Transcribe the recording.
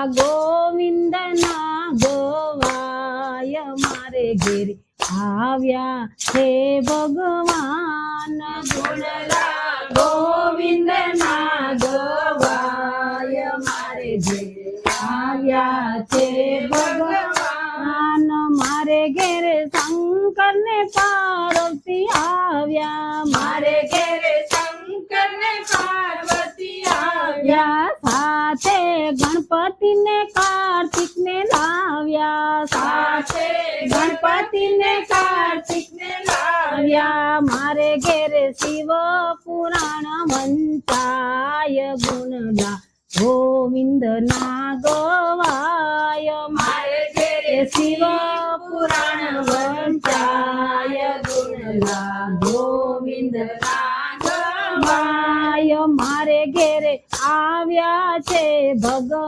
ગોવિંદ ના ગવાય મારે ઘેરે આવ્યા છે ભગવાન ગુણલા ગોવિંદ ના ગવાય મારે ઘેરે આવ્યા છે ભગવાન મારે ઘેરે શંકર ને પાર્વતી આવ્યા મારે ઘેરે શંકર ને પાર્વતી આવ્યા સાથે ગણપતિ ને કાર્તિક ને લાવ્યા સાથે ગણપતિ ને કાર્તિક ને લાવ્યા મારે ઘેરે શિવ પુરાણ વંચાય ગુણલા ગોવિંદ ના ગવાય મારે ઘેરે શિવ પુરાણ વંચાય ગુણલા ગોવિંદ ના ગવાય મારે ઘેરે આવ્યા છે ભગવાન।